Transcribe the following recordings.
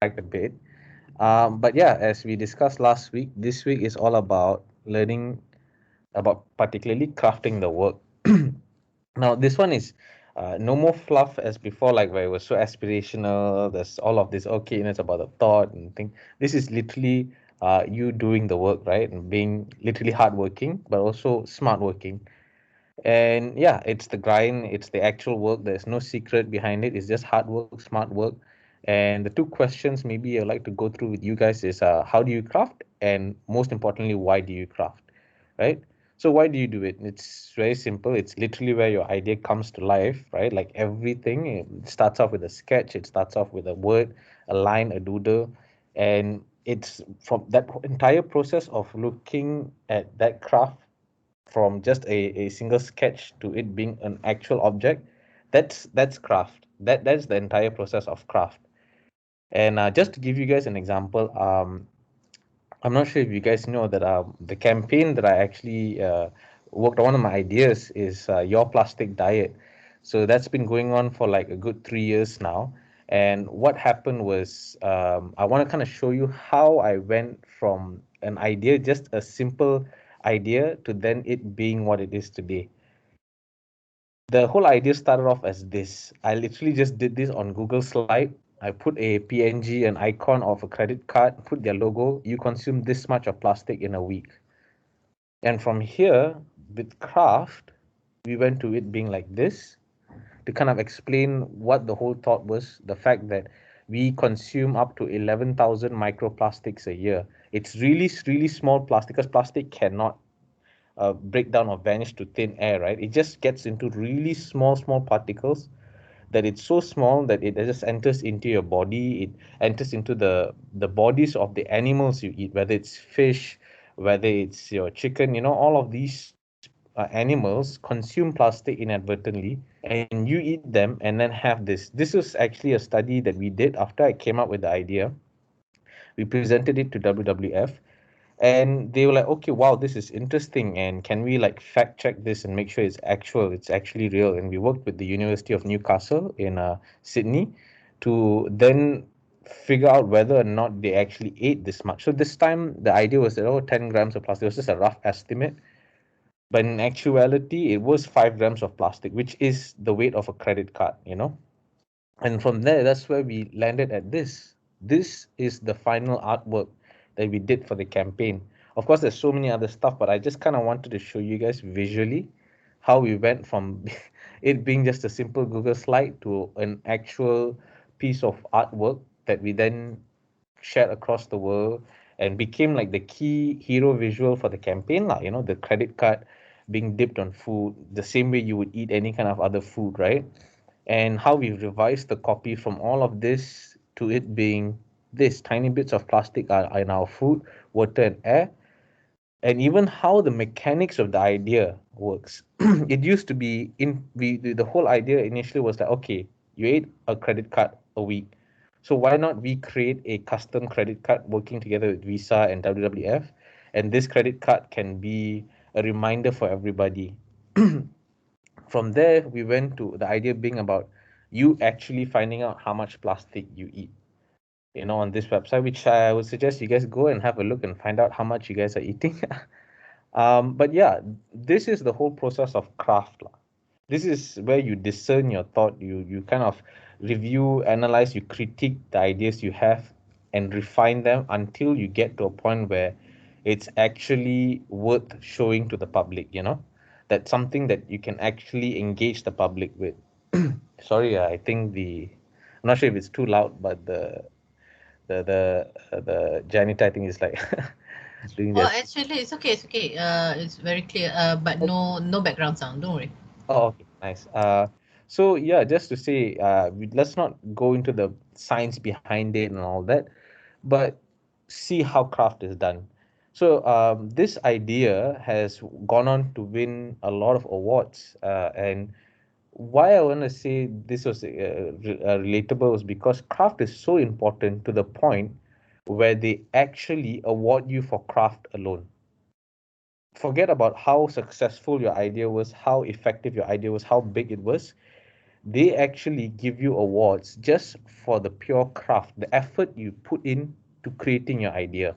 a bit. But yeah, as we discussed last week, this week is all about learning about particularly crafting the work. Now, this one is no more fluff as before, like where it was so aspirational. There's all of this, okay, it's about the thought and thing. This is literally you doing the work, right? And being literally hardworking, but also smart working. And yeah, it's the grind, it's the actual work. There's no secret behind it. It's just hard work, smart work. And the two questions maybe I'd like to go through with you guys is how do you craft? And most importantly, why do you craft? Right? So why do you do it? It's very simple. It's literally where your idea comes to life, right? Like everything, it starts off with a sketch, it starts off with a word, a line, a doodle, and it's from that entire process of looking at that craft from just a single sketch to it being an actual object. That's craft. That's the entire process of craft. And just to give you guys an example, I'm not sure if you guys know that the campaign that I actually worked on, one of my ideas is Your Plastic Diet. So that's been going on for like a good 3 years now. And what happened was I want to kind of show you how I went from an idea, just a simple idea, to then it being what it is today. The whole idea started off as this. I literally just did this on Google Slide. I put a PNG, an icon of a credit card, put their logo. You consume this much of plastic in a week. And from here, with craft, we went to it being like this to kind of explain what the whole thought was, the fact that we consume up to 11,000 microplastics a year. It's really, really small plastic because plastic cannot break down or vanish to thin air, right? It just gets into really small, small particles that it's so small that it just enters into your body. It enters into the bodies of the animals you eat, whether it's fish, whether it's your chicken. All of these animals consume plastic inadvertently, and you eat them and then have this was actually a study that we did after I came up with the idea. We presented it to WWF, and they were like, okay, wow, this is interesting, and can we like fact check this and make sure it's actually real? And we worked with the University of Newcastle in Sydney to then figure out whether or not they actually ate this much. So this time the idea was that, 10 grams of plastic. It was just a rough estimate, but in actuality it was 5 grams of plastic, which is the weight of a credit card. And from there, that's where we landed at this. This is the final artwork that we did for the campaign. Of course, there's so many other stuff, but I just kind of wanted to show you guys visually how we went from it being just a simple Google slide to an actual piece of artwork that we then shared across the world and became like the key hero visual for the campaign, the credit card being dipped on food the same way you would eat any kind of other food, right? And how we've revised the copy from all of this to it being this tiny bits of plastic are in our food, water, and air, and even how the mechanics of the idea works. It used to be the whole idea initially was that, okay, you ate a credit card a week, so why not we create a custom credit card working together with Visa and WWF, and this credit card can be a reminder for everybody. From there, we went to the idea being about you actually finding out how much plastic you eat, on this website, which I would suggest you guys go and have a look and find out how much you guys are eating. But yeah, this is the whole process of craft. Lah. This is where you discern your thought, you kind of review, analyze, you critique the ideas you have and refine them until you get to a point where it's actually worth showing to the public. That's something that you can actually engage the public with. Sorry, I think I'm not sure if it's too loud, but the janitor, I think, is like doing Oh, this. actually, it's okay. It's okay. It's very clear. But no background sound. Don't worry. Oh, okay, nice. So yeah, just to say, let's not go into the science behind it and all that, but see how craft is done. So this idea has gone on to win a lot of awards, and why I want to say this was relatable is because craft is so important to the point where they actually award you for craft alone. Forget about how successful your idea was, how effective your idea was, how big it was. they actually give you awards just for the pure craft, the effort you put in to creating your idea.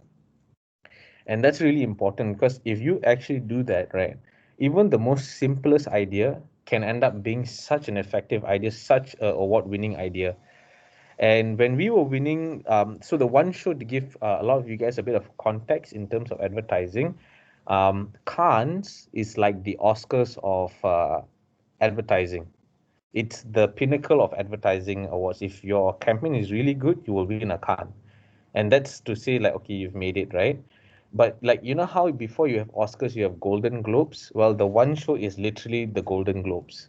And that's really important, because if you actually do that, right, even the most simplest idea can end up being such an effective idea, such a award-winning idea. And when we were winning, so the one show, to give a lot of you guys a bit of context in terms of advertising, Cannes is like the Oscars of advertising. It's the pinnacle of advertising awards. If your campaign is really good, you will win a Cannes. And that's to say, like, okay, you've made it, right? But like, you know how before you have Oscars, you have Golden Globes? Well, the one show is literally the Golden Globes.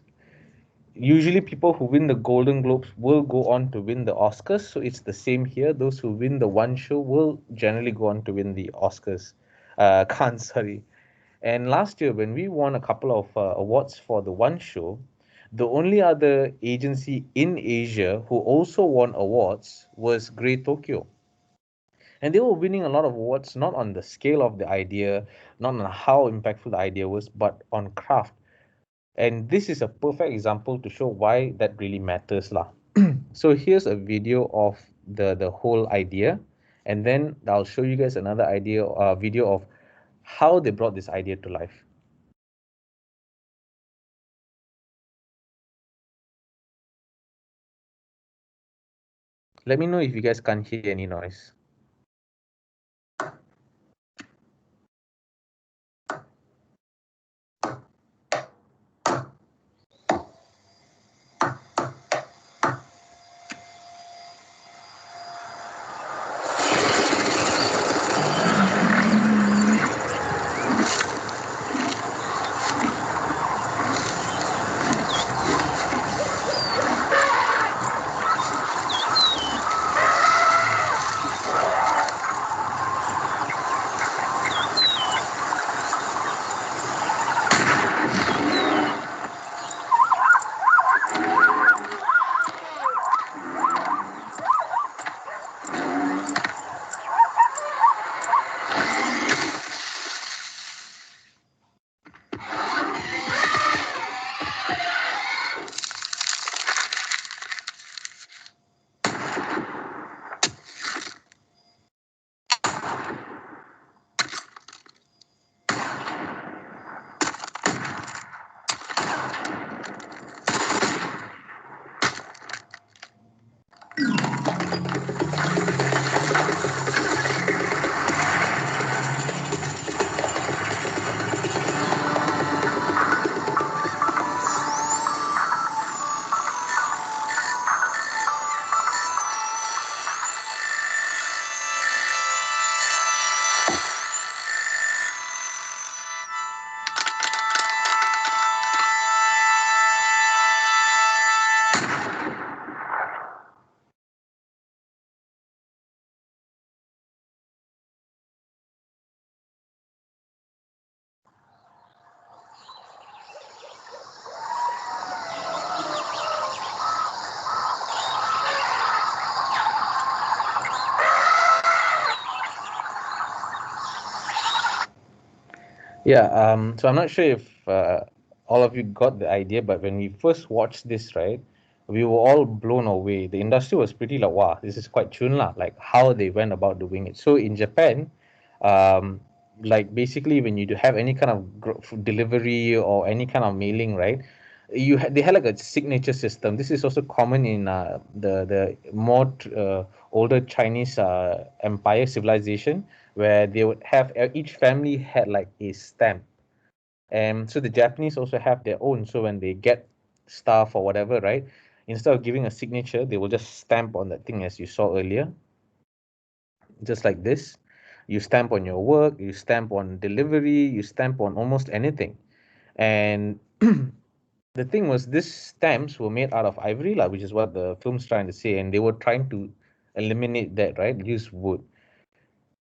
Usually people who win the Golden Globes will go on to win the Oscars. So it's the same here. Those who win the one show will generally go on to win the Oscars. Can't, sorry. And last year, when we won a couple of awards for the one show, the only other agency in Asia who also won awards was Grey Tokyo. And they were winning a lot of awards, not on the scale of the idea, not on how impactful the idea was, but on craft. And this is a perfect example to show why that really matters lah. So here's a video of the whole idea, and then I'll show you guys another video of how they brought this idea to life. Let me know if you guys can't hear any noise. Yeah, so I'm not sure if all of you got the idea, but when we first watched this, right, we were all blown away. The industry was pretty like, wow, this is quite chun lah, like how they went about doing it. So in Japan, um, like basically when you do have any kind of delivery or any kind of mailing, right, they had like a signature system. This is also common in the more older Chinese empire civilization, where they would have each family had like a stamp. And so the Japanese also have their own. So when they get stuff or whatever, right, instead of giving a signature, they will just stamp on that thing, as you saw earlier, just like this. You stamp on your work, you stamp on delivery, you stamp on almost anything. And the thing was, these stamps were made out of ivory, which is what the film's trying to say, and they were trying to eliminate that, right? Use wood.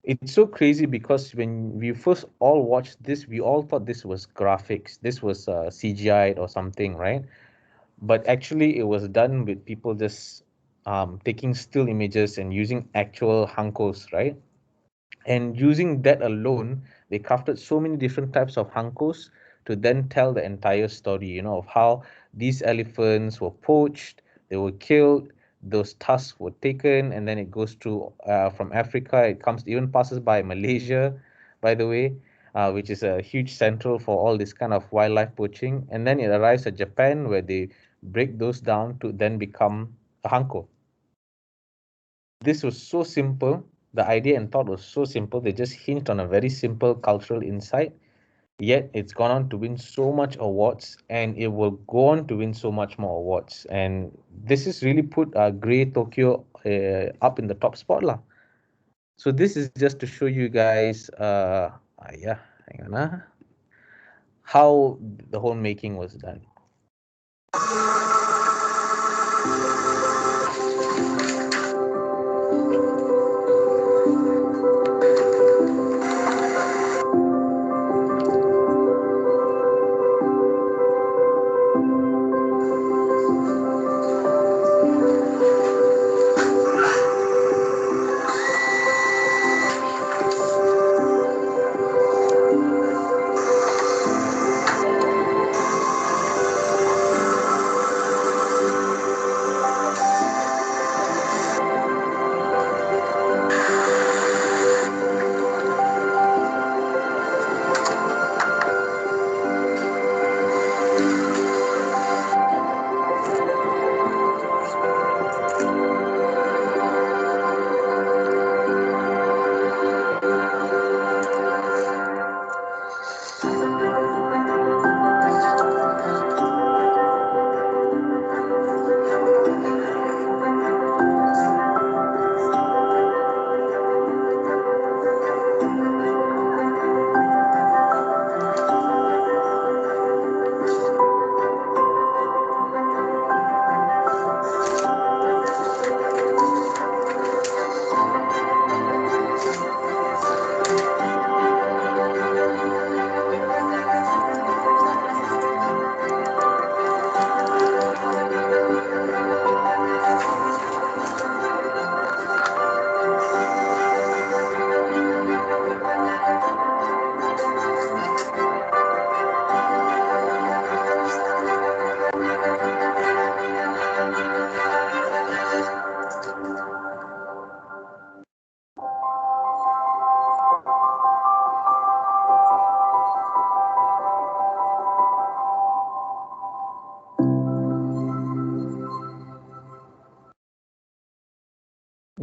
It's so crazy because when we first all watched this, we all thought this was graphics, this was CGI or something, right? But actually, it was done with people just taking still images and using actual hankos, right? And using that alone, they crafted so many different types of hankos to then tell the entire story, of how these elephants were poached, they were killed, those tusks were taken, and then it goes through from Africa. It comes, even passes by Malaysia, by the way, which is a huge central for all this kind of wildlife poaching. And then it arrives at Japan, where they break those down to then become a hanko. This was so simple. The idea and thought was so simple. They just hinged on a very simple cultural insight. Yet it's gone on to win so much awards, and it will go on to win so much more awards. And this is really put Grey Tokyo up in the top spot lah. So this is just to show you guys, yeah, hang on, how the whole making was done.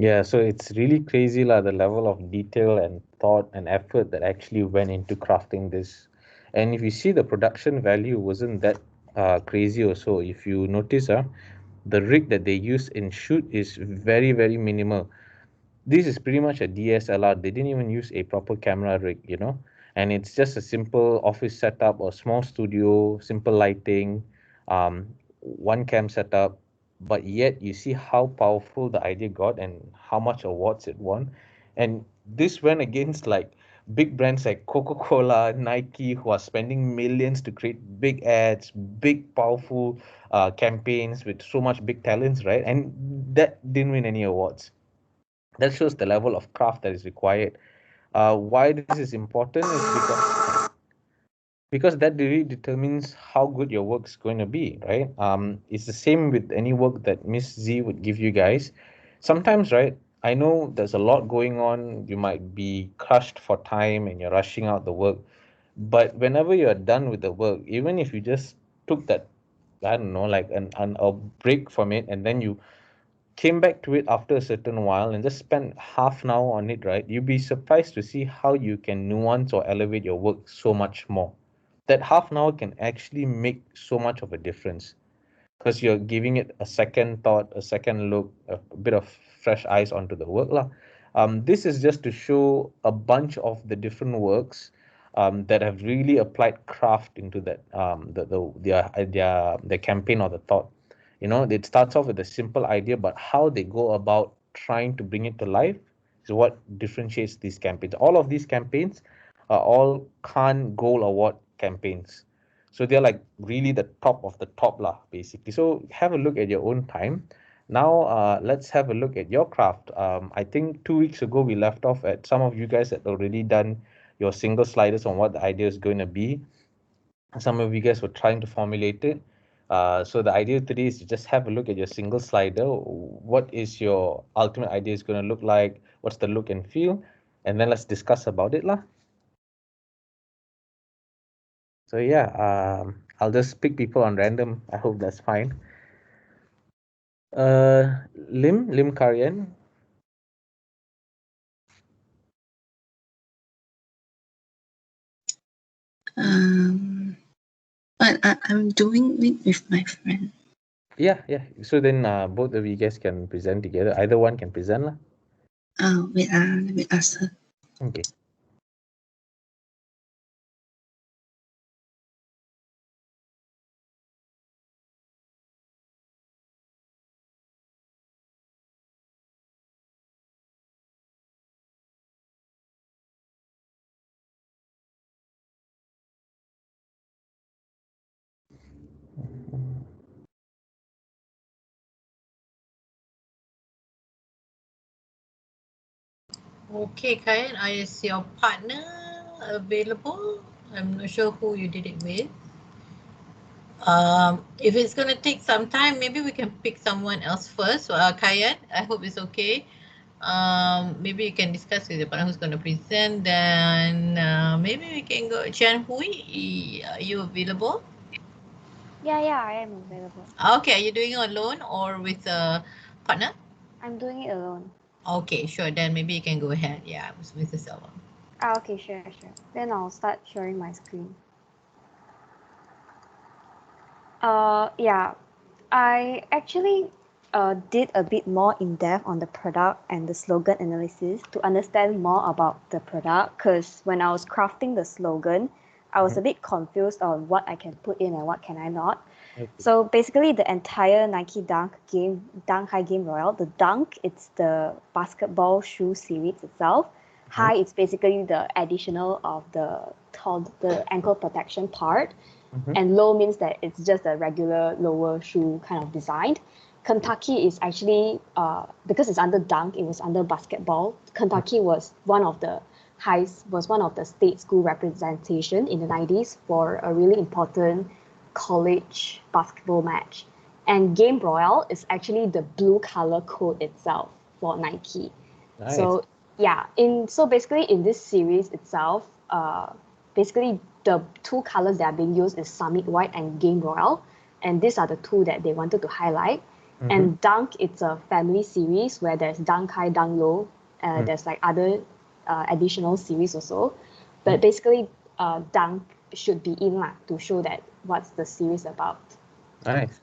Yeah, so it's really crazy lah, the level of detail and thought and effort that actually went into crafting this. And if you see, the production value wasn't that crazy also. If you notice, the rig that they use in shoot is very, very minimal. This is pretty much a DSLR. They didn't even use a proper camera rig, and it's just a simple office setup or small studio, simple lighting, one cam setup. But yet you see how powerful the idea got and how much awards it won. And this went against like big brands like Coca-Cola, Nike, who are spending millions to create big ads, big powerful campaigns with so much big talents, right? And that didn't win any awards. That shows the level of craft that is required. Why this is important is because that really determines how good your work's going to be, right? It's the same with any work that Miss Z would give you guys. Sometimes, right, I know there's a lot going on. You might be crushed for time and you're rushing out the work. But whenever you're done with the work, even if you just took that, I don't know, like a break from it, and then you came back to it after a certain while and just spent half an hour on it, right? You'd be surprised to see how you can nuance or elevate your work so much more. That half an hour can actually make so much of a difference because you're giving it a second thought, a second look, a bit of fresh eyes onto the work lah. This is just to show a bunch of the different works that have really applied craft into that their campaign or the thought. It starts off with a simple idea, but how they go about trying to bring it to life is what differentiates these campaigns. All of these campaigns are all Cannes Gold Award campaigns. So they're like really the top of the top lah, basically. So have a look at your own time. Now let's have a look at your craft. I think 2 weeks ago we left off at some of you guys had already done your single sliders on what the idea is going to be. Some of you guys were trying to formulate it. So the idea today is to just have a look at your single slider. What is your ultimate idea is going to look like? What's the look and feel? And then let's discuss about it lah. So yeah, I'll just pick people on random. I hope that's fine. Lim Karyan. But I'm doing it with my friend. Yeah. So then both of you guys can present together. Either one can present lah. Wait, let me ask her. Okay. Okay, Kayan, is your partner available? I'm not sure who you did it with. If it's going to take some time, maybe we can pick someone else first. So, Kayan, I hope it's okay. Maybe you can discuss with the partner who's going to present. Then maybe we can go. Chen Hui, are you available? Yeah, I am available. Okay, are you doing it alone or with a partner? I'm doing it alone. Okay, sure. Then maybe you can go ahead. Yeah, with the Selva. Okay, sure. Then I'll start sharing my screen. Yeah, I actually did a bit more in depth on the product and the slogan analysis to understand more about the product. Because when I was crafting the slogan, I was a bit confused on what I can put in and what can I not. Okay. So basically, the entire Nike Dunk High Game Royale, the Dunk, it's the basketball shoe series itself. High, it's basically the additional of the ankle protection part. And low means that it's just a regular lower shoe kind of design. Kentucky is actually, because it's under Dunk, it was under basketball. Kentucky was one of the state school representation in the 90s for a really important college basketball match. And Game Royale is actually the blue color code itself for Nike. Nice. So yeah, so basically in this series itself, basically the two colors that are being used is Summit White and Game Royale, and these are the two that they wanted to highlight. And Dunk, it's a family series where there's Dunk High, Dunk Low. There's like other additional series also, but basically Dunk should be in to show that what's the series about. Nice.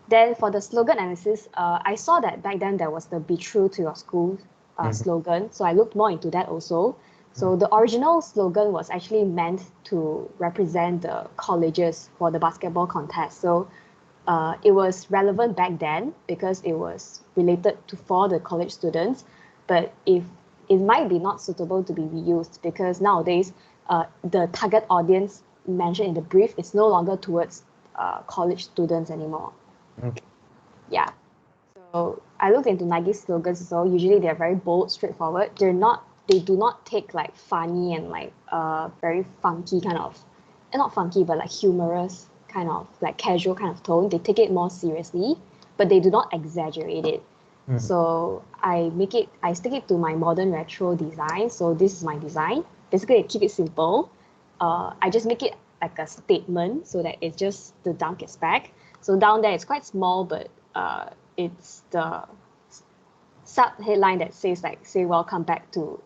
Then for the slogan analysis, I saw that back then there was the "Be True to Your School" slogan, so I looked more into that also. So the original slogan was actually meant to represent the colleges for the basketball contest. So it was relevant back then because it was related for the college students, but if it might be not suitable to be reused because nowadays the target audience mentioned in the brief is no longer towards college students anymore. Okay. Yeah. So I looked into Nike slogans. So usually they're very bold, straightforward. They do not take like funny and like very funky kind of, not funky, but like humorous kind of like casual kind of tone. They take it more seriously, but they do not exaggerate it. So I stick it to my modern retro design. So this is my design. Basically, I keep it simple. I just make it like a statement so that it's just the Dunk is back. So down there, it's quite small, but it's the sub headline that says say welcome back to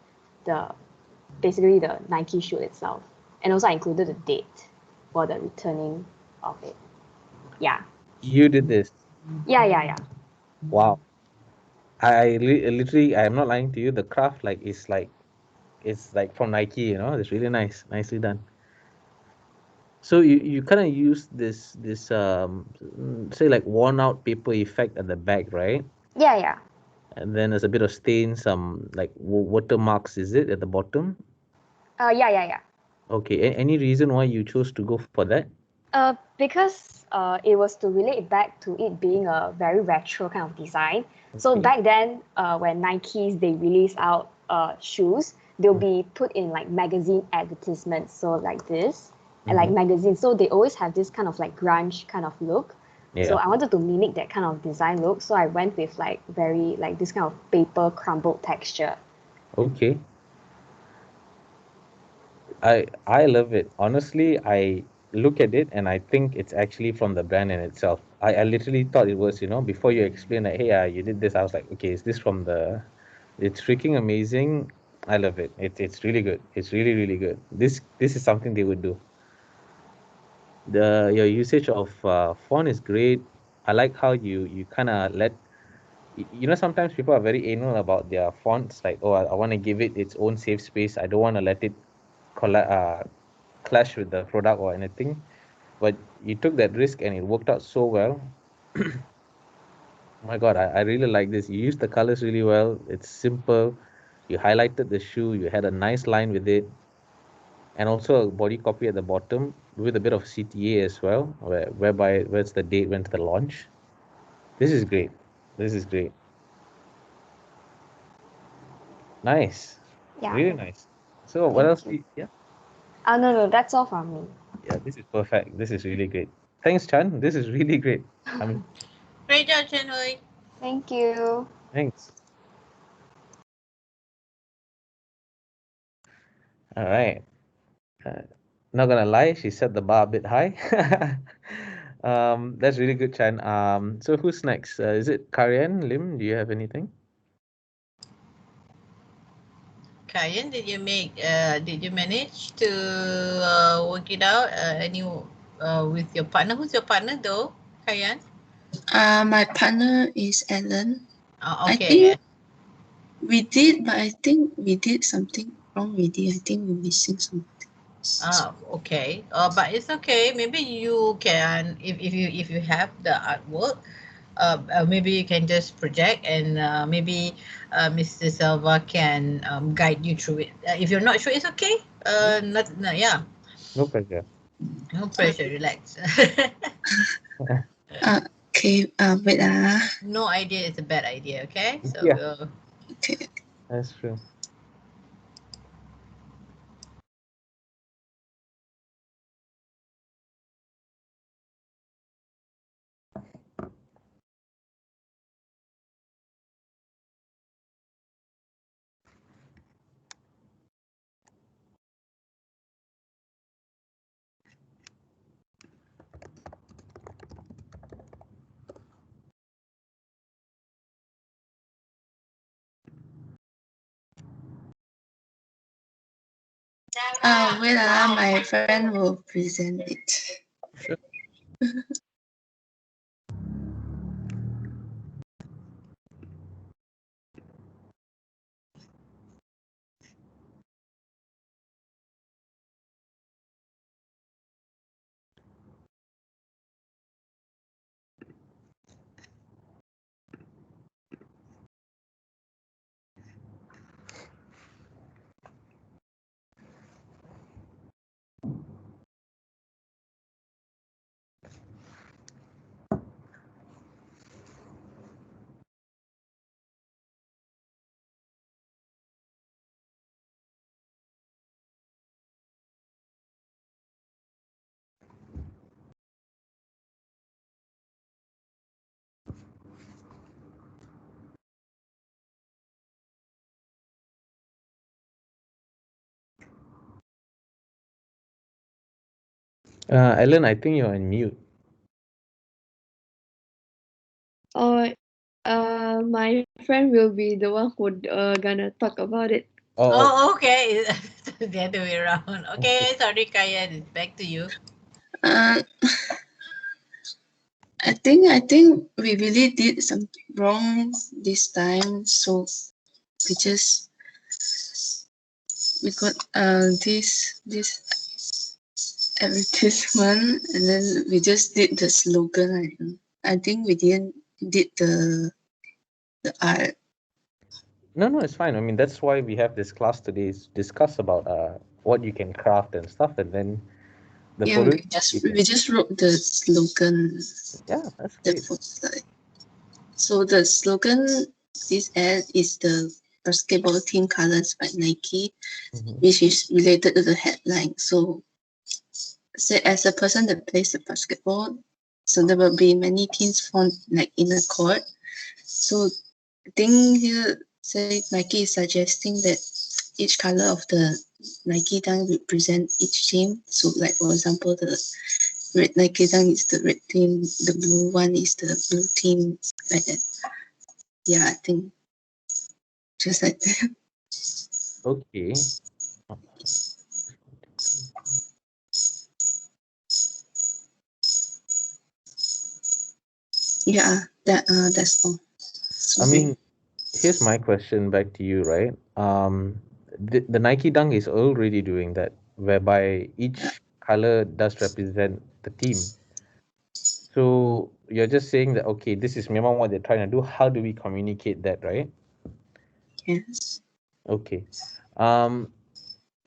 basically the Nike shoe itself. And also I included the date for the returning of it. Yeah. You did this. Yeah. Wow. I literally, I'm not lying to you. The craft it's like from Nike, it's really nice, nicely done. So you kind of use this say like worn out paper effect at the back, right? Yeah. And then there's a bit of stain, some like watermarks, is it at the bottom? Yeah. Okay. Any reason why you chose to go for that? Because it was to relate back to it being a very retro kind of design. So Okay. back then, when Nikes they release out shoes, they'll be put in like magazine advertisements. So like this, and like magazines. So they always have this kind of like grunge kind of look. So Yeah. I wanted to mimic that kind of design look. So I went with like very like this kind of paper crumbled texture. Okay. I love it. Honestly, I look at it and I think it's actually from the brand in itself. I literally thought it was, before you explain that, hey, you did this, I was like, okay, is this from the it's freaking amazing. I love it. It's really good. It's really, really good. This is something they would do. Your usage of font is great. I like how you kind of sometimes people are very anal about their fonts, like, oh, I want to give it its own safe space. I don't want to let it clash with the product or anything. But you took that risk and it worked out so well. My God, I really like this. You used the colors really well. It's simple. You highlighted the shoe. You had a nice line with it, and also a body copy at the bottom with a bit of CTA as well, where's the date, when's the launch. This is great. This is great. Nice. Yeah. Really nice. So what Thank else? you. Yeah. Oh no, that's all from me. Yeah, this is perfect. This is really great. Thanks, Chan. This is really great. I mean, Great job, Chen Hui. Thank you. thanks. All right. Uh, Not gonna lie, she set the bar a bit high. That's really good, Chan. So who's next? Is it Karian, Lim? Do you have anything? Kayan, did you manage to work it out? With your partner? Who's your partner though, Kayan? My partner is Ellen. I Okay. think we did, but I think we did something wrong with it. I think we're missing something. Okay. But it's okay. Maybe you can, if you have the artwork, maybe you can just project, and maybe Mr. Selva can guide you through it. If you're not sure, it's okay. Yeah, No pressure. no pressure. Relax. Okay, wait. No idea is a bad idea. Okay, so Yeah, Okay. that's true. Wait. My friend will present it. Sure. Ellen, I think you're on mute. Oh, my friend will be the one who gonna talk about it. Oh, okay. The other way around. Okay, sorry, Kayan. It's back to you. Uh, I think we really did something wrong this time. So we got this advertisement, and then we just did the slogan. I think we didn't did the art. No, it's fine. I mean, that's why we have this class today, is discuss about what you can craft and stuff, and then the Yeah, following you can. we just wrote the slogan. Yeah, that's The great. first slide. So the slogan this ad is the basketball team colors by Nike, Mhm. which is related to the headline. So say as a person that plays the basketball, So there will be many teams formed like in a court. So I think here, say Nike is suggesting that each color of the Nike dunk represent each team. So like for example, the red Nike dunk is the red team, the blue one is the blue team, like that. Yeah, I think just like that. Okay. Yeah, that's all. I mean, here's my question back to you, right? The Nike Dunk is already doing that, whereby each color does represent the team. So you're just saying that, okay, this is memang what they're trying to do. How do we communicate that, right? Yes. Okay. Um,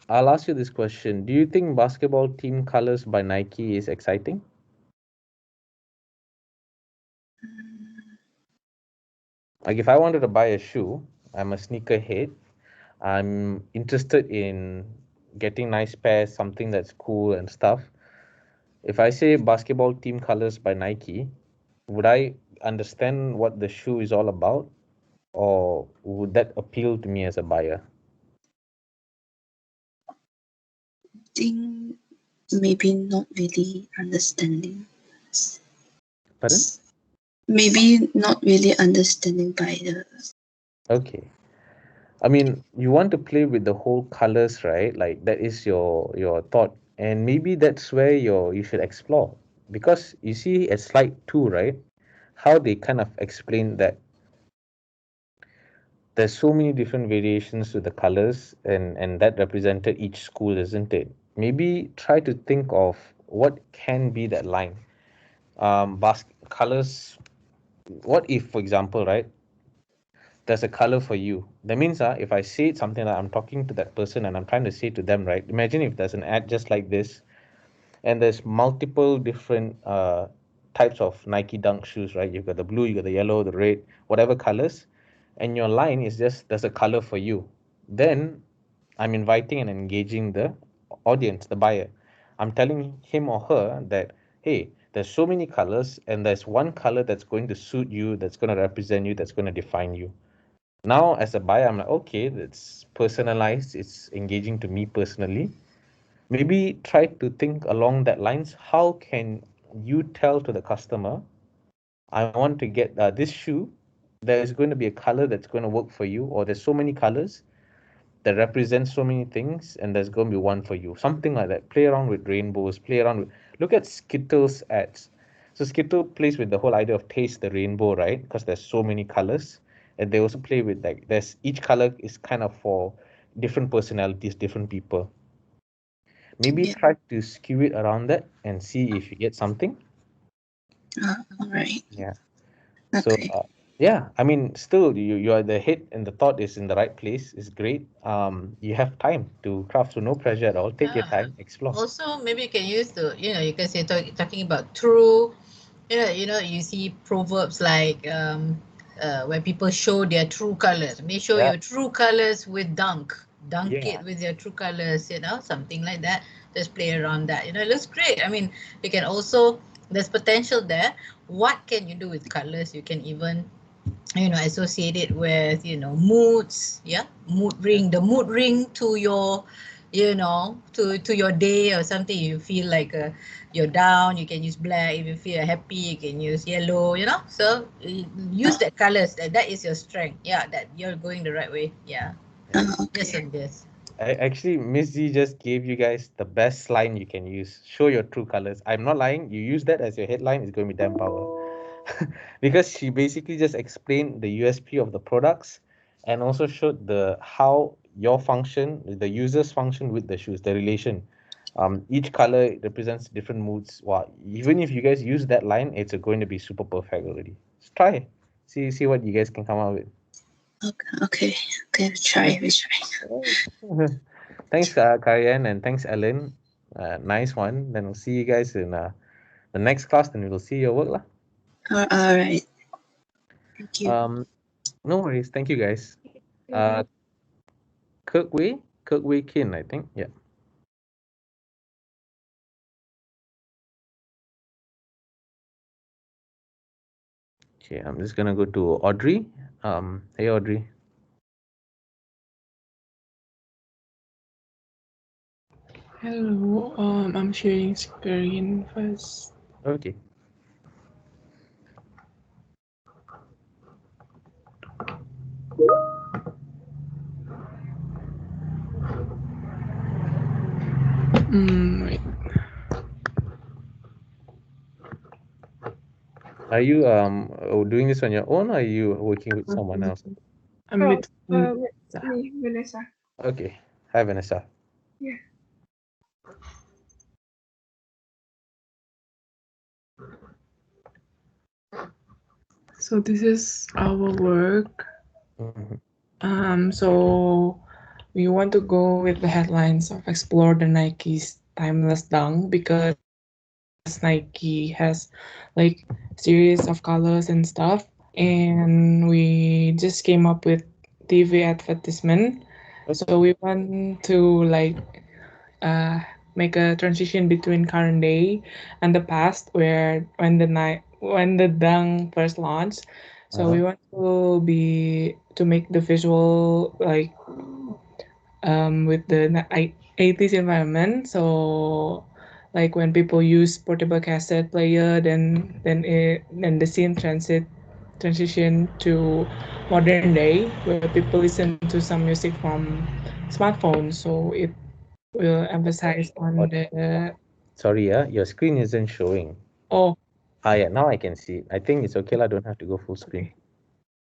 I'll ask you this question. Do you think basketball team colors by Nike is exciting? Like if I wanted to buy a shoe, I'm a sneakerhead. I'm interested in getting nice pairs, something that's cool and stuff. If I say basketball team colors by Nike, would I understand what the shoe is all about, or would that appeal to me as a buyer? Think maybe not really understanding. Pardon? Maybe not really understanding by the. Okay. I mean, you want to play with the whole colors, right? Like that is your thought, and maybe that's where you should explore, because you see at slide 2, right? How they kind of explain that there's so many different variations to the colors, and that represented each school, isn't it? Maybe try to think of what can be that line. Colors. What if, for example, right? There's a color for you. That means if I say something like I'm talking to that person and I'm trying to say to them, right? Imagine if there's an ad just like this, and there's multiple different types of Nike Dunk shoes, right? You've got the blue, you got the yellow, the red, whatever colors, and your line is just there's a color for you. Then I'm inviting and engaging the audience, the buyer. I'm telling him or her that, hey, there's so many colors, and there's one color that's going to suit you, that's going to represent you, that's going to define you. Now, as a buyer, I'm like, okay, it's personalized, it's engaging to me personally. Maybe try to think along that lines. How can you tell to the customer, I want to get this shoe, there's going to be a color that's going to work for you, or there's so many colors that represent so many things, and there's going to be one for you, something like that. Play around with rainbows, play around with, look at Skittles ads. So Skittle plays with the whole idea of taste the rainbow, right? Because there's so many colors, and they also play with, like, there's each color is kind of for different personalities, different people. Maybe Yeah. try to skew it around that and see if you get something. All right. Yeah. So Okay. yeah, I mean, still you are the head and the thought is in the right place. Is great. You have time to craft, so no pressure at all. Take your Yeah. time, explore. Also, maybe you can use the, you can say talking about true, you see proverbs like where people show their true colors. May show Yeah. your true colors with dunk Yeah. it with your true colors, something like that. Just play around that. It looks great. I mean, you can also, there's potential there. What can you do with colors? You can even associate it with moods, the mood ring to your to your day or something. You feel like you're down, you can use black. If you feel happy, you can use yellow, so use that colors. That is your strength. Yeah, that you're going the right way. Yeah, just Okay. on this. Actually, Miss Z just gave you guys the best line you can use. Show your true colors. I'm not lying. You use that as your headline, it's going to be damn power. Because she basically just explained the USP of the products, and also showed the how your function, the user's function with the shoes, the relation. Each color represents different moods. Wow, even if you guys use that line, it's going to be super perfect already. Just try. See what you guys can come up with. Okay. Okay. We try. Thanks, Karian, and thanks, Ellen. Nice one. Then we'll see you guys in the next class. Then we'll see your work lah. All right. Thank you. No worries. Thank you, guys. Uh, Kirkway Kin, I think. Yeah. Okay, I'm just gonna go to Audrey. Hey Audrey. Hello, I'm sharing screen first. Okay. Wait. Are you doing this on your own, or are you working with someone else? I'm Oh, with it's me, Vanessa. Okay. Hi Vanessa. Yeah. So this is our work. So we want to go with the headlines of explore the Nike's timeless dunk because Nike has like series of colors and stuff, and we just came up with TV advertisement. So we want to like uh, make a transition between current day and the past, where when the dunk first launched. So we want to make the visual like with the 80s environment. So like when people use portable cassette player, then the scene transition to modern day where people listen to some music from smartphones. So it will emphasize on the Sorry, your screen isn't showing. oh Yeah, now I can see it. I think it's okay. I don't have to go full screen.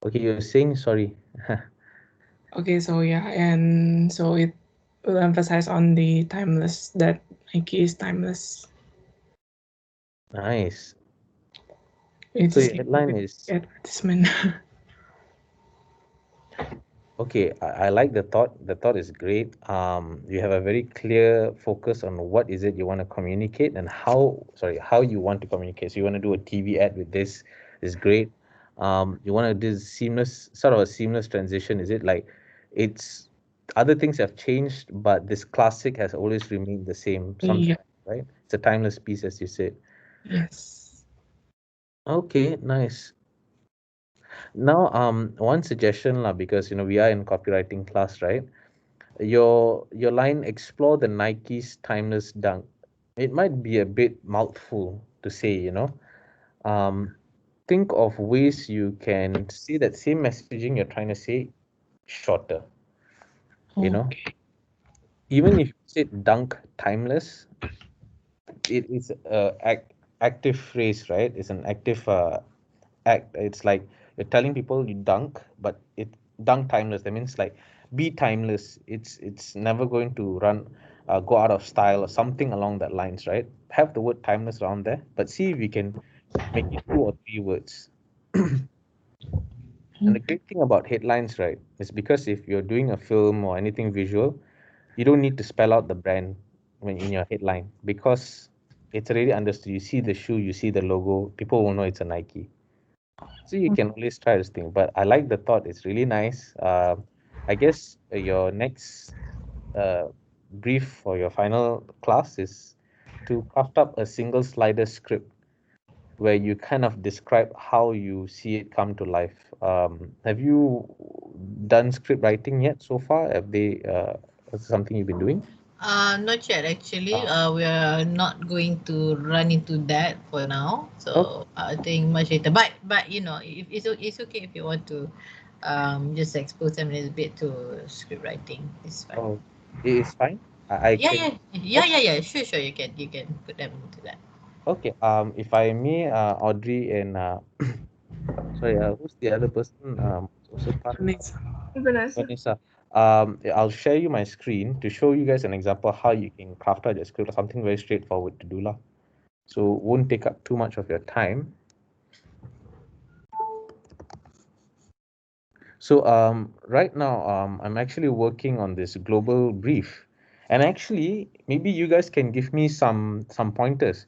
Okay, you're saying sorry. okay, so yeah, and so it will emphasize on the timeless, that Nike is timeless. Nice. It's So just your headline is advertisement. okay. I like the thought. The thought is great. You have a very clear focus on what is it you want to communicate and how you want to communicate. So you want to do a TV ad with this is great. You want to do sort of a seamless transition. Is it like it's other things have changed, but this classic has always remained the same, something, Yeah. right? It's a timeless piece, as you said. Yes. Okay, nice. Now, one suggestion, lah, because we are in copywriting class, right? Your line explore the Nike's timeless dunk. It might be a bit mouthful to say. Um, think of ways you can see that same messaging you're trying to say shorter. You know, Okay. even if you said dunk timeless, it is a active phrase, right? It's an active act. It's like you're telling people you dunk, but it dunk timeless. That means like be timeless. It's never going to go out of style or something along that lines, right? Have the word timeless around there, but see if you can make it 2 or 3 words. And the great thing about headlines, right, is because if you're doing a film or anything visual, you don't need to spell out the brand when in your headline because it's already understood. You see the shoe, you see the logo, people will know it's a Nike. So you can always try this thing. But I like the thought. It's really nice. I guess your next uh, brief for your final class is to craft up a single slider script where you kind of describe how you see it come to life. Have you done script writing yet so far? Is it something you've been doing? Not yet actually. Ah. We are not going to run into that for now. Oh, So I think much later. But if it's okay if you want to, just expose them a little bit to script writing. It's fine. oh, it is fine. I Yeah, can. yeah, yeah, yeah, yeah. Sure. You can put them into that. Okay. If I may, Audrey and sorry, who's the other person? Also part of Vanessa. Vanessa. Vanessa. I'll share you my screen to show you guys an example how you can craft out your script, something very straightforward to do lah. So won't take up too much of your time. So right now I'm actually working on this global brief, and actually maybe you guys can give me some pointers.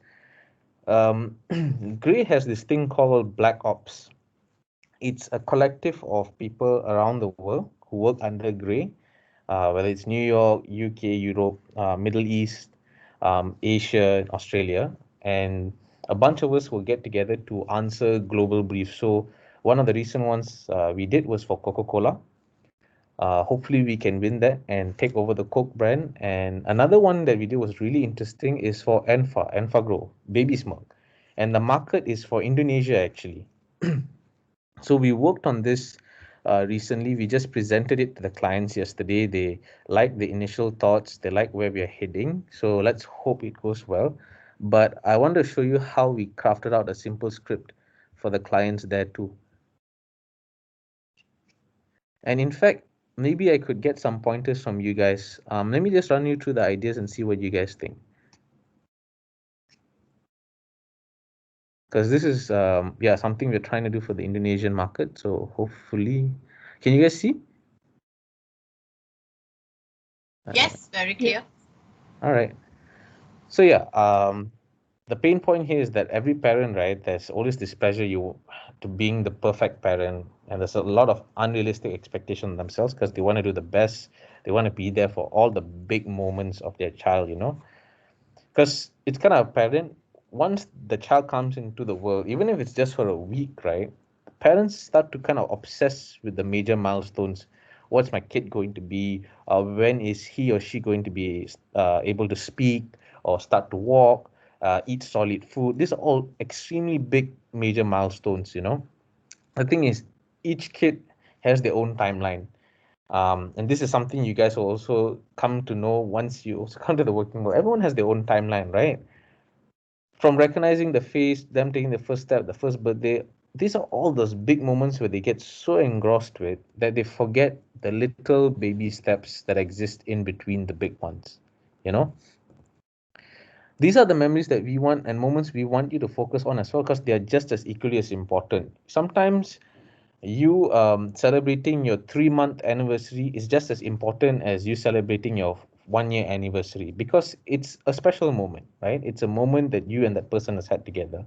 Gray has this thing called Black Ops. It's a collective of people around the world who work under Gray, whether it's New York, UK, Europe, Middle East, Asia, Australia, and a bunch of us will get together to answer global briefs. So one of the recent ones we did was for Coca-Cola. Hopefully we can win that and take over the Coke brand. And another one that we did was really interesting is for Enfagrow, baby's milk. And the market is for Indonesia actually. So we worked on this recently. We just presented it to the clients yesterday. They like the initial thoughts. They like where we are heading. So let's hope it goes well. But I want to show you how we crafted out a simple script for the clients there too. And in fact, maybe I could get some pointers from you guys. Let me just run you through the ideas and see what you guys think. Because this is yeah, something we're trying to do for the Indonesian market. So hopefully, can you guys see? Yes, very clear. All right. So yeah, the pain point here is that every parent, right, there's always this pressure to being the perfect parent, and there's a lot of unrealistic expectation on themselves because they want to do the best. They want to be there for all the big moments of their child, you know. Because it's kind of apparent once the child comes into the world, even if it's just for a week, right? Parents start to kind of obsess with the major milestones. What's my kid going to be? When is he or she going to be able to speak or start to walk, eat solid food? These are all extremely big major milestones, you know. The thing is, each kid has their own timeline. And this is something you guys will also come to know once you also come to the working world. Everyone has their own timeline, right? From recognizing the face, them taking the first step, the first birthday, these are all those big moments where they get so engrossed with that they forget the little baby steps that exist in between the big ones. You know, these are the memories that we want and moments we want you to focus on as well because they are just as equally as important. Sometimes you celebrating your 3 month anniversary is just as important as you celebrating your 1 year anniversary because it's a special moment, right? It's a moment that you and that person has had together.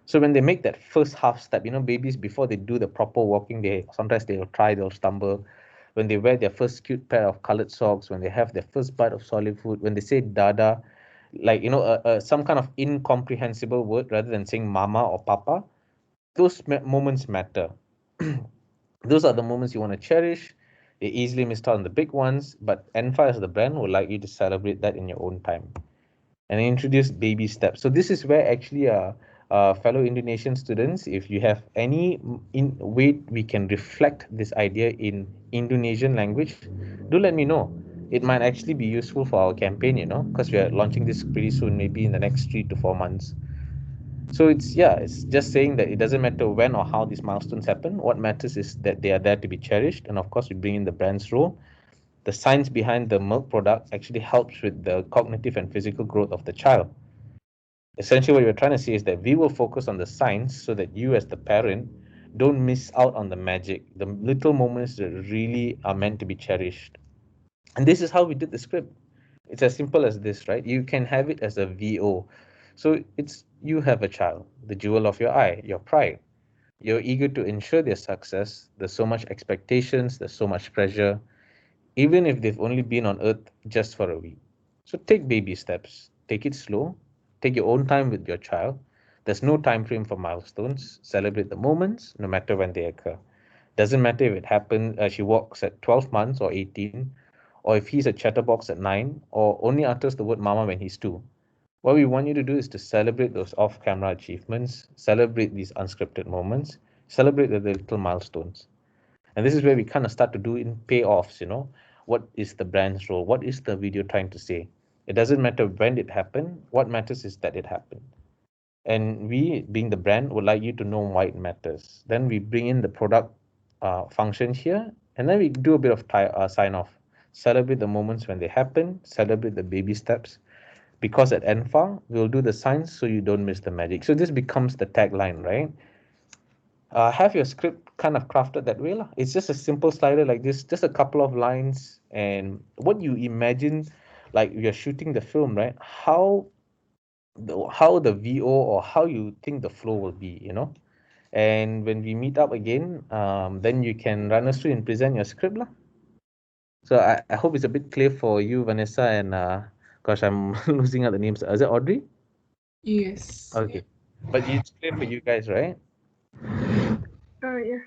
So when they make that first half step, you know, babies before they do the proper walking, they sometimes they'll stumble. When they wear their first cute pair of colored socks, when they have their first bite of solid food, when they say dada, like you know, some kind of incomprehensible word rather than saying mama or papa, those moments matter. Those are the moments you want to cherish. They easily missed out on the big ones, but Enfa as the brand would like you to celebrate that in your own time and introduce baby steps. So this is where actually fellow Indonesian students, if you have any in way we can reflect this idea in Indonesian language, do let me know. It might actually be useful for our campaign, you know, because we are launching this pretty soon, maybe in the next 3 to 4 months. So it's just saying that it doesn't matter when or how these milestones happen. What matters is that they are there to be cherished. And of course, we bring in the brand's role. The science behind the milk product actually helps with the cognitive and physical growth of the child. Essentially, what we're trying to say is that we will focus on the science so that you, as the parent, don't miss out on the magic, the little moments that really are meant to be cherished. And this is how we did the script. It's as simple as this, right? You can have it as a VO. So it's you have a child, the jewel of your eye, your pride. You're eager to ensure their success. There's so much expectations, there's so much pressure, even if they've only been on earth just for a week. So take baby steps, take it slow, take your own time with your child. There's no time frame for milestones. Celebrate the moments, no matter when they occur. Doesn't matter if it happens, she walks at 12 months or 18, or if he's a chatterbox at 9, or only utters the word mama when he's 2. What we want you to do is to celebrate those off camera achievements, celebrate these unscripted moments, celebrate the little milestones. And this is where we kind of start to do in payoffs, you know. What is the brand's role? What is the video trying to say? It doesn't matter when it happened. What matters is that it happened. And we, being the brand, would like you to know why it matters. Then we bring in the product function here, and then we do a bit of sign off. Celebrate the moments when they happen, celebrate the baby steps, because at Enfa, we'll do the signs so you don't miss the magic. So this becomes the tagline, right? Have your script kind of crafted that way. Lah. It's just a simple slider like this, just a couple of lines, and what you imagine, like you're shooting the film, right? How the VO or how you think the flow will be, you know? And when we meet up again, then you can run us through and present your script. Lah. So I hope it's a bit clear for you, Vanessa, and gosh, I'm losing out the names. Is it Audrey? Yes. Okay. But it's clear for you guys, right? Oh yeah.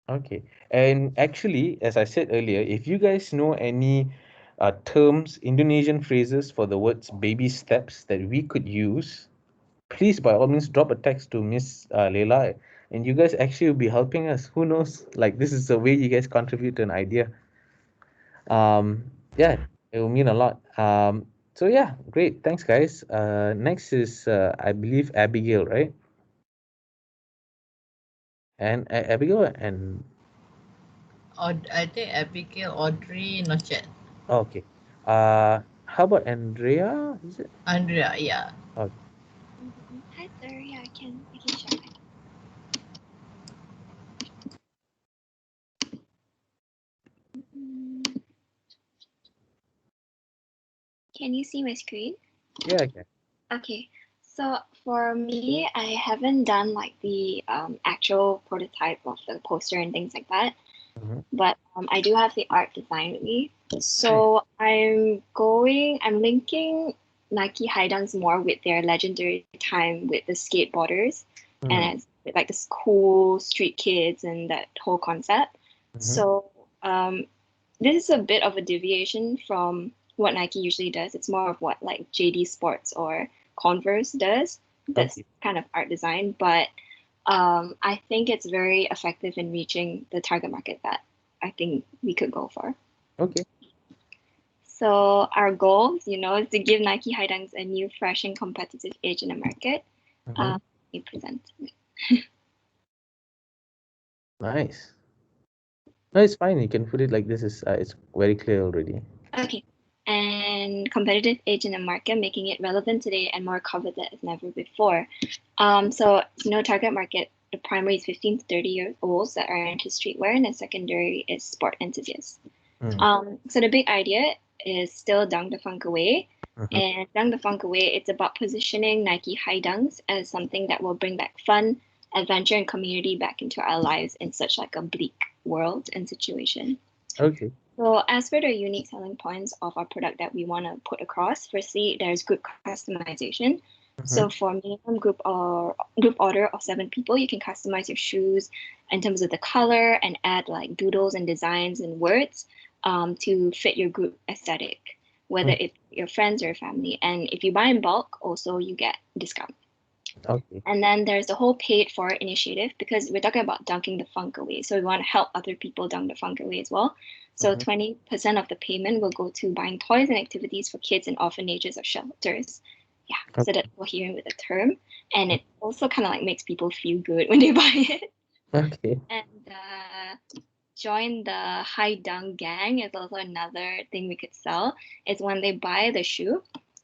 Okay. And actually, as I said earlier, if you guys know any terms, Indonesian phrases for the words baby steps that we could use, please by all means drop a text to Miss Leila, and you guys actually will be helping us. Who knows? Like this is the way you guys contribute to an idea. Yeah, it will mean a lot. So yeah, great. Thanks, guys. Next is I believe Abigail, right? And Abigail and I think Abigail, Audrey, not yet. oh, okay. How about Andrea? Is it? Andrea, yeah. Oh, Hi there. Yeah, I can share. Mm, Can you see my screen? yeah, okay. Okay. So for me, I haven't done like the actual prototype of the poster and things like that, Mhm. but I do have the art design with me. So I'm linking Nike high dunks more with their legendary time with the skateboarders Mhm. and with like this cool street kids and that whole concept. Mhm. So this is a bit of a deviation from what Nike usually does. It's more of what like JD Sports or Converse does. This Okay. kind of art design, but I think it's very effective in reaching the target market that I think we could go for. Okay. So our goal, is to give Nike High Dunks a new, fresh, and competitive edge in the market. Mhm. We present. Nice. No, it's fine. You can put it like this. Is it's very clear already. Okay. And competitive edge in the market, making it relevant today and more coveted as never before. So, target market, the primary is 15 to 30-year-olds that are into streetwear, and the secondary is sport enthusiasts. Mm. So the big idea is still Dunk the Funk Away. Mhm. And Dunk the Funk Away, it's about positioning Nike High Dunks as something that will bring back fun, adventure, and community back into our lives in such like a bleak world and situation. Okay. So as for the unique selling points of our product that we want to put across, firstly, there's group customization. So Mhm. for minimum group order of 7 people, you can customize your shoes in terms of the color and add like doodles and designs and words to fit your group aesthetic, whether Mm. it's your friends or your family. And if you buy in bulk, also you get discount. Okay. And then there's the whole paid for initiative because we're talking about dunking the funk away. So we want to help other people dunk the funk away as well. So Mhm. 20% of the payment will go to buying toys and activities for kids in orphanages or shelters. Yeah, so Okay. that's coherent with the term. And it also kind of like makes people feel good when they buy it. Okay. And join the high dunk gang is also another thing we could sell. Is when they buy the shoe,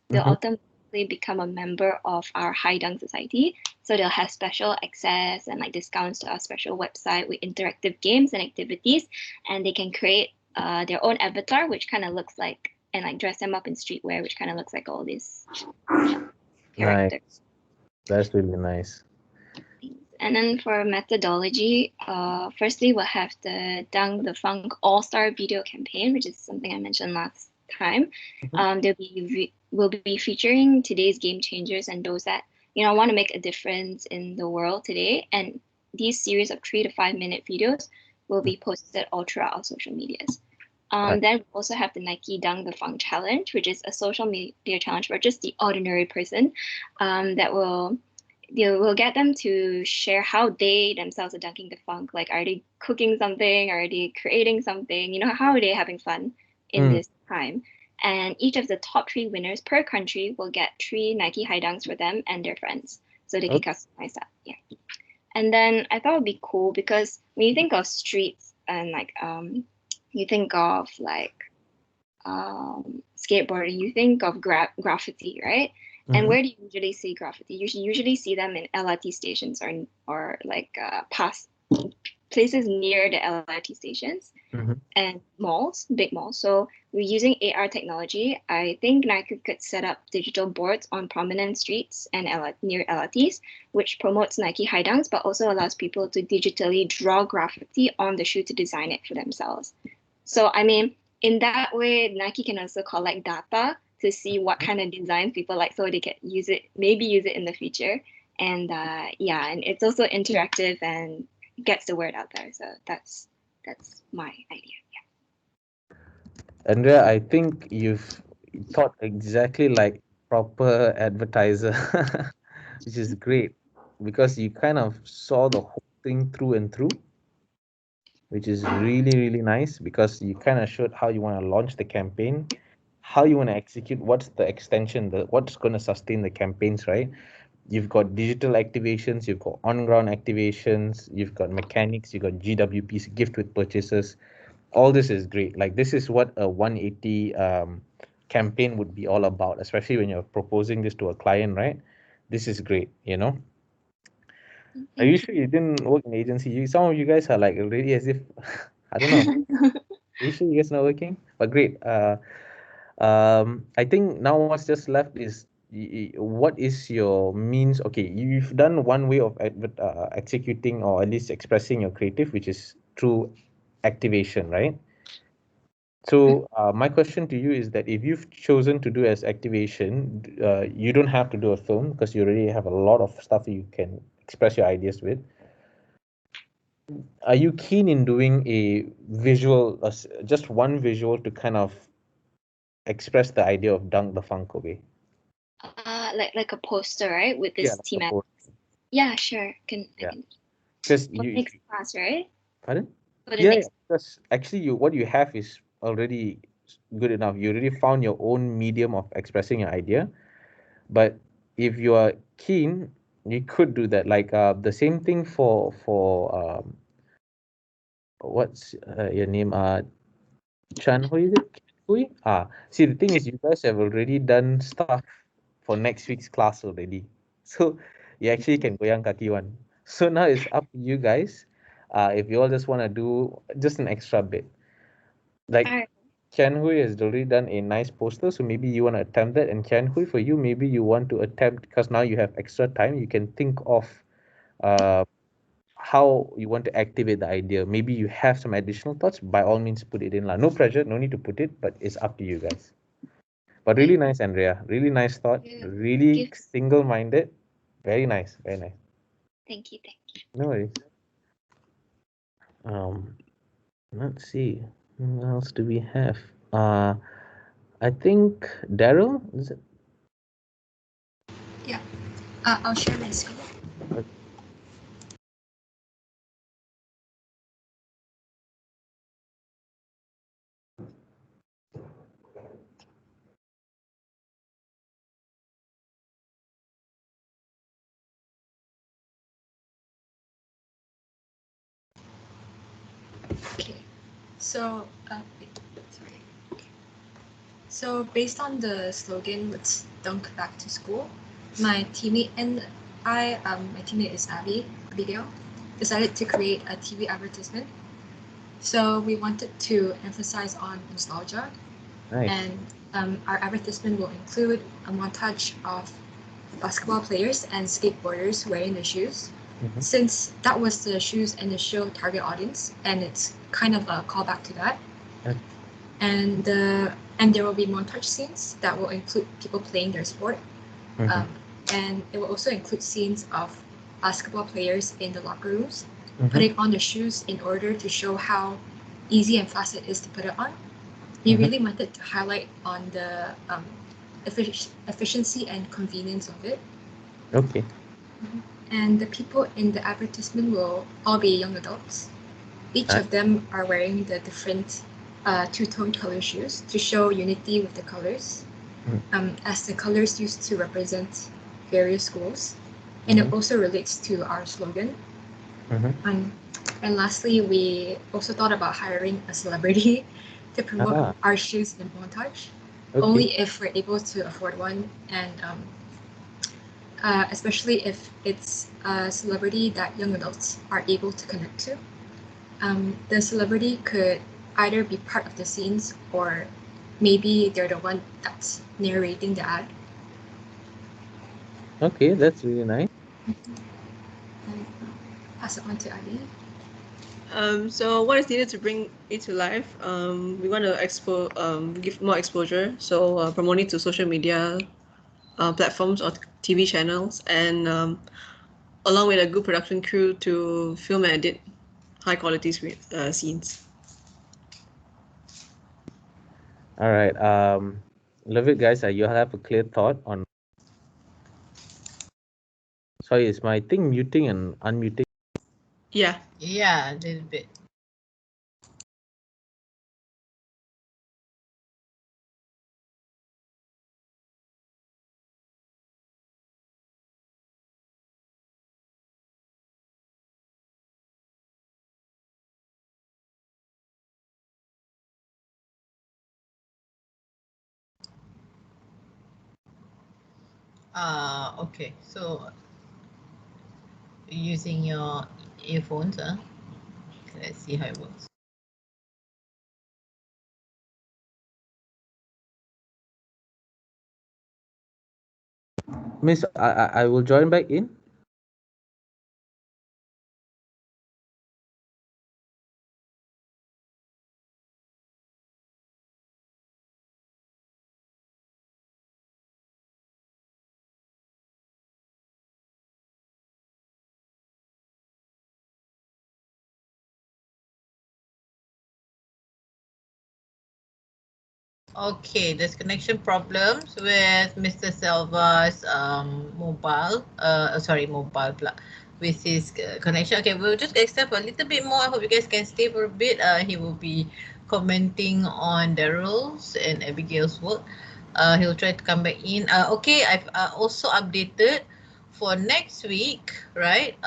they'll Mhm. automatically become a member of our high dunk society. So they'll have special access and like discounts to our special website with interactive games and activities, and they can create their own avatar, which kind of looks like and like dress them up in streetwear, which kind of looks like all these Nice. characters. That's really nice. And then for methodology, firstly, we'll have the Dunk the Funk All Star video campaign, which is something I mentioned last time. Mhm. We'll be featuring today's game changers and those that want to make a difference in the world today. And these series of 3 to 5 minute videos will be posted all throughout our social medias. Right. Then we also have the Nike Dunk the Funk challenge, which is a social media challenge for just the ordinary person that will get them to share how they themselves are dunking the funk. Like, are they cooking something? Are they creating something? How are they having fun in Mm. this time? And each of the top 3 winners per country will get 3 Nike high dunks for them and their friends. So they can Okay. customize that. Yeah. And then I thought it'd be cool because when you think of streets and like you think of like skateboarding, you think of graffiti, right? And Mhm. where do you usually see graffiti? You usually see them in LRT stations or like past places near the LRT stations Mhm. and malls, big malls. So we're using AR technology. I think Nike could set up digital boards on prominent streets and near LRTs, which promotes Nike high dunks, but also allows people to digitally draw graffiti on the shoe to design it for themselves. So, I mean, in that way, Nike can also collect data to see what kind of designs people like so they can maybe use it in the future. and yeah, and it's also interactive and gets the word out there. So that's my idea. Andrea, I think you've thought exactly like proper advertiser, which is great because you kind of saw the whole thing through and through, which is really, really nice because you kind of showed how you want to launch the campaign, how you want to execute, what's the extension, what's going to sustain the campaigns, right? You've got digital activations, you've got on-ground activations, you've got mechanics, you've got GWPs, gift with purchases. All this is great. Like this is what a 180 campaign would be all about, especially when you're proposing this to a client, right? This is great, you know. Are you sure you didn't work in agency? Some of you guys are like already as if I don't know. Are you sure you guys not working? But great. I think now what's just left is what is your means? Okay, you've done one way of executing or at least expressing your creative, which is through activation, right? So my question to you is that if you've chosen to do as activation, you don't have to do a film because you already have a lot of stuff you can express your ideas with. Are you keen in doing a visual, just one visual to kind of express the idea of Dunk the Funko way? Like a poster, right? With this Like a thematic. poster. Yeah, sure. I Yeah. can. Because For the next class, right? pardon? For the Yeah, next. because actually what you have is already good enough. You already found your own medium of expressing your idea. But if you are keen, you could do that. Like the same thing for what's your name? Chan Hui, is it? Hui? See, the thing is, you guys have already done stuff for next week's class already. So you actually can goyang kaki one. So now it's up to you guys. If you all just want to do just an extra bit. Like Alright. Chan Hui has already done a nice poster, so maybe you want to attempt that. And Chan Hui, for you, maybe you want to attempt because now you have extra time. You can think of uh, how you want to activate the idea. Maybe you have some additional thoughts. By all means, put it in. No pressure, no need to put it, but it's up to you guys. But really nice, Andrea. Really nice thought. Really single-minded. Very nice. Very nice. Thank you. No worries. Let's see. What else do we have? I think Daryl, is it? Yeah. I'll share my screen. Okay. So, sorry. Okay. So based on the slogan "Let's dunk back to school," my teammate and my teammate is Abigail, decided to create a TV advertisement. So we wanted to emphasize on nostalgia, Nice. and our advertisement will include a montage of basketball players and skateboarders wearing the shoes. Since that was the shoes and the show target audience, and it's kind of a callback to that. Okay. And there will be montage scenes that will include people playing their sport, and it will also include scenes of basketball players in the locker rooms putting on the shoes in order to show how easy and fast it is to put it on. We really wanted to highlight on the efficiency and convenience of it. Okay. And the people in the advertisement will all be young adults. Each of them are wearing the different two-tone color shoes to show unity with the colors, as the colors used to represent various schools. And it also relates to our slogan. And lastly, we also thought about hiring a celebrity to promote our shoes in montage, only if we're able to afford one, and especially if it's a celebrity that young adults are able to connect to. The celebrity could either be part of the scenes or maybe they're the one that's narrating the ad. Okay, that's really nice. And pass it on to Adi. So what is needed to bring it to life? We want to give more exposure. So promoting to social media, platforms or TV channels, and along with a good production crew to film and edit high quality scenes. All right. Love it, guys. You have a clear thought on. Sorry, is my thing muting and unmuting? Yeah. Yeah, a little bit. Okay. So using your earphones, let's see how it works. Miss, I will join back in. Okay, there's connection problems with Mr. Selva's mobile. Mobile plug with his connection. Okay, we'll just extend for a little bit more. I hope you guys can stay for a bit. He will be commenting on Daryl's and Abigail's work. He'll try to come back in. Okay, I've also updated for next week, right?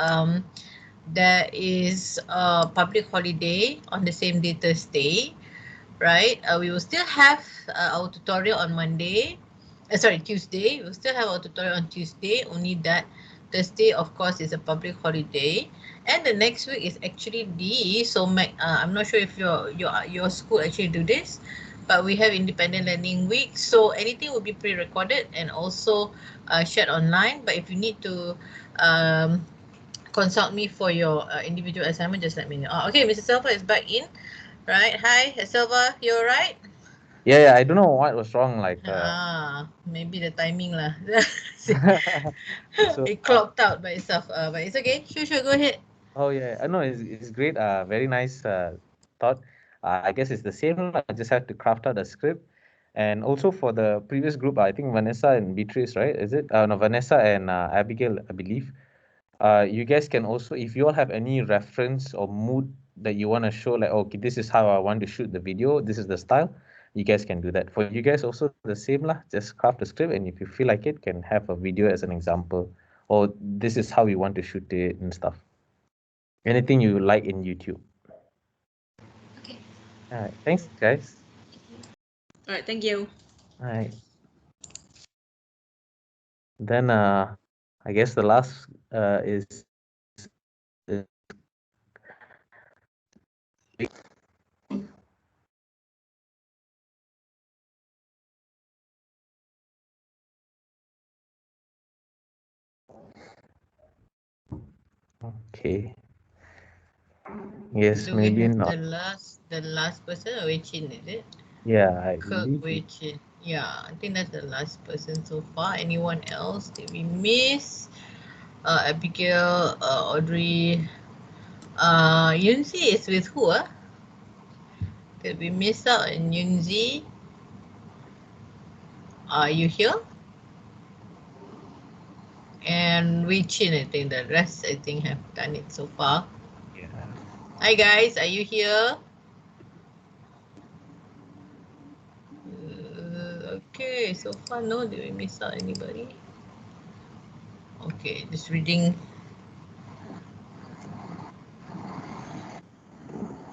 There is a public holiday on the same day, Thursday, right? We will still have our tutorial on Monday. Tuesday. We'll still have our tutorial on Tuesday. Only that Thursday, of course, is a public holiday, and the next week is actually the SOMAC. I'm not sure if your school actually do this, but we have independent learning week. So anything will be pre-recorded and also shared online. But if you need to consult me for your individual assignment, just let me know. Okay, Mr. Selva is back in. Right. Hi, Selva. You alright? Yeah, I don't know what was wrong. Maybe the timing lah. So It clocked out by itself. But it's okay. Sure. Go ahead. oh yeah, I know it's great. Very nice thought. I guess it's the same. I just have to craft out a script, and also for the previous group, I think Vanessa and Beatrice, right? Is it? No, Vanessa and Abigail, I believe. You guys can also, if you all have any reference or mood that you want to show, like, okay, this is how I want to shoot the video. This is the style. You guys can do that. For you guys also the same lah. Just craft a script, and if you feel like it, can have a video as an example, or this is how you want to shoot it and stuff. Anything you like in YouTube. Okay. All right. Thanks, guys. All right. Thank you. All right. Then I guess the last is okay. Yes, Do we maybe have not. the last person, Wei Chin, is it? Yeah, I Kirk believe Wei Chin. Yeah, I think that's the last person so far. Anyone else did we miss? Abigail, Audrey, Yunzi is with who? Did we miss out on Yunzi? Are you here? And Wei Chin, I think the rest, I think, have done it so far. Yeah. Hi guys, are you here? Okay, so far no, did we miss out anybody? Okay, just reading.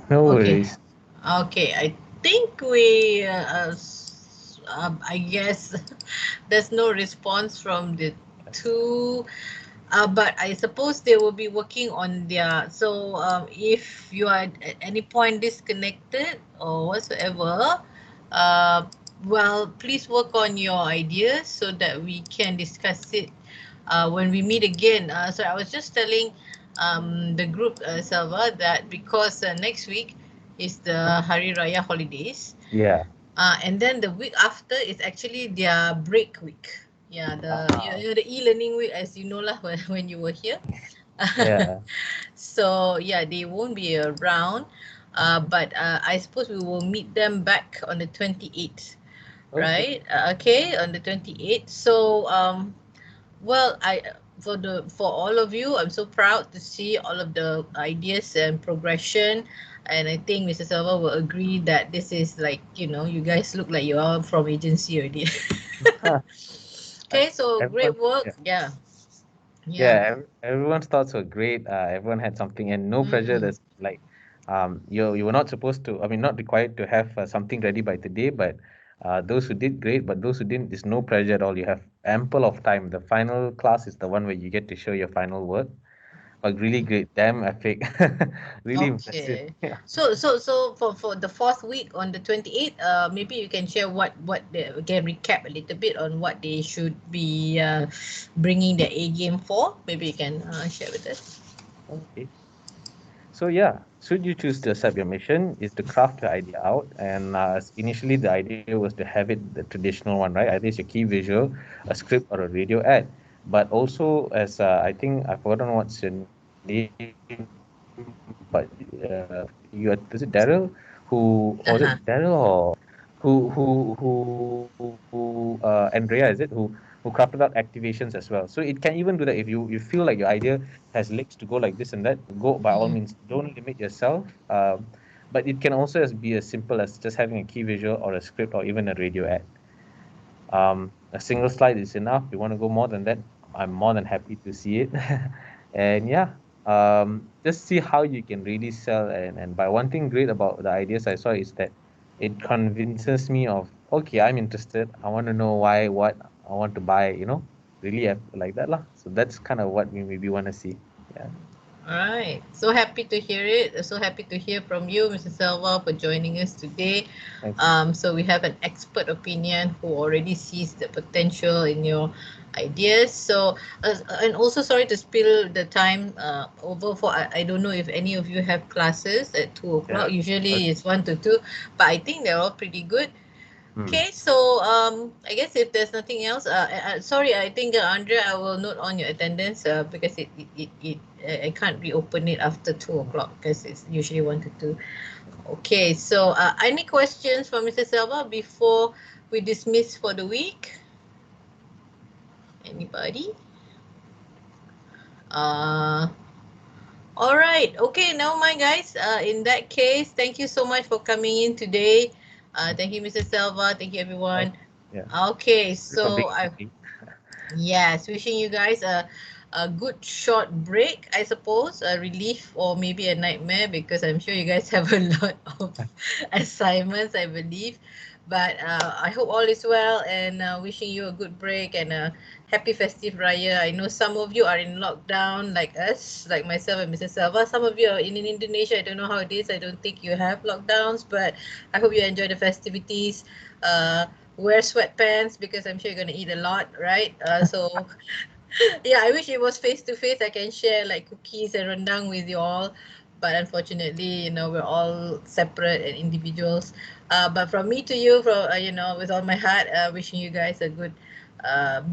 No Okay. worries. Okay, I think we, I guess there's no response from the two, but I suppose they will be working on their, so if you are at any point disconnected or whatsoever, well, please work on your ideas so that we can discuss it when we meet again. So I was just telling the group, Selva, that because next week is the Hari Raya holidays. Yeah. And then the week after is actually their break week. Yeah, the e-learning week, as you know lah, when you were here. Yeah. So yeah, they won't be around. But I suppose we will meet them back on the 28th, Okay. right? Okay, on the 28th. So well, for all of you, I'm so proud to see all of the ideas and progression. And I think Mr. Selva will agree that this is like, you guys look like you are from agency already. Okay, so great Everyone, work. yeah. Yeah. Yeah, Yeah. everyone's thoughts were great. Everyone had something and no pressure. Mm. That's like, you were not supposed to, I mean, not required to have something ready by today, but those who did great, but those who didn't, there's no pressure at all. You have ample of time. The final class is the one where you get to show your final work. But really great, damn epic, really impressive. Okay. Yeah. So for the fourth week on the 28th, maybe you can share what we can recap a little bit on what they should be bringing their A game for. Maybe you can share with us. Okay. So yeah, should you choose to accept your mission is to craft your idea out. And initially the idea was to have it the traditional one, right? Either it's your key visual, a script, or a radio ad. But also, as I think I've forgotten what's your name, but is it Daryl? Or was it Daryl or Uh-huh. Andrea? Is it who crafted out activations as well? So it can even do that if you feel like your idea has legs to go like this and that. Go by all Mm. means. Don't limit yourself. But it can also be as simple as just having a key visual or a script or even a radio ad. A single slide is enough. If you want to go more than that, I'm more than happy to see it. And yeah, just see how you can really sell. And by one thing great about the ideas I saw is that it convinces me of, okay, I'm interested. I want to know why, what I want to buy, really like that lah. So that's kind of what we maybe want to see. Yeah. All right. So happy to hear it. So happy to hear from you, Mr. Selva, for joining us today. Thanks. So we have an expert opinion who already sees the potential in your ideas. So, and also sorry to spill the time over for, I don't know if any of you have classes at 2 o'clock. Yeah. Usually it's 1 to 2, but I think they're all pretty good. Hmm. Okay, so I guess if there's nothing else, sorry, I think Andrea, I will note on your attendance because I can't reopen it after 2 o'clock because it's usually 1 to 2. Okay, so any questions for Mr. Selva before we dismiss for the week? Anybody? Uh, all right. Okay, never mind, guys. In that case, thank you so much for coming in today. Thank you, Mr. Selva. Thank you, everyone. Yeah. Okay, For being so happy. yes, wishing you guys a good short break, I suppose, a relief or maybe a nightmare because I'm sure you guys have a lot of assignments, I believe. But I hope all is well and wishing you a good break and a happy festive Raya. I know some of you are in lockdown like us, like myself and Mrs. Selva. Some of you are in Indonesia. I don't know how it is. I don't think you have lockdowns, but I hope you enjoy the festivities. Wear sweatpants because I'm sure you're gonna eat a lot, right? So yeah, I wish it was face to face. I can share like cookies and rendang with you all, but unfortunately, we're all separate and individuals. But from me to you, from with all my heart, wishing you guys a good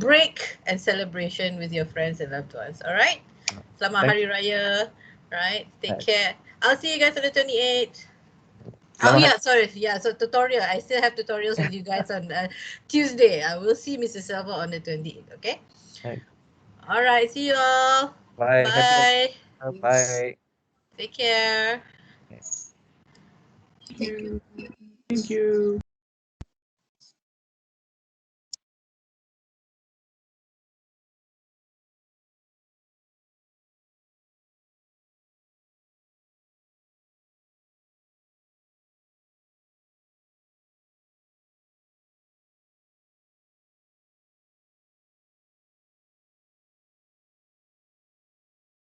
break and celebration with your friends and loved ones. All right, Selamat Thank Hari you. Raya. Right, take Right. care. I'll see you guys on the 28th. Oh Selamat yeah, sorry. Yeah, so tutorial. I still have tutorials with you guys on Tuesday. I will see Mrs. Selva on the 28th. Okay. Right. All right. See you all. Bye. Happy Bye. Bye. Take care. Thank you.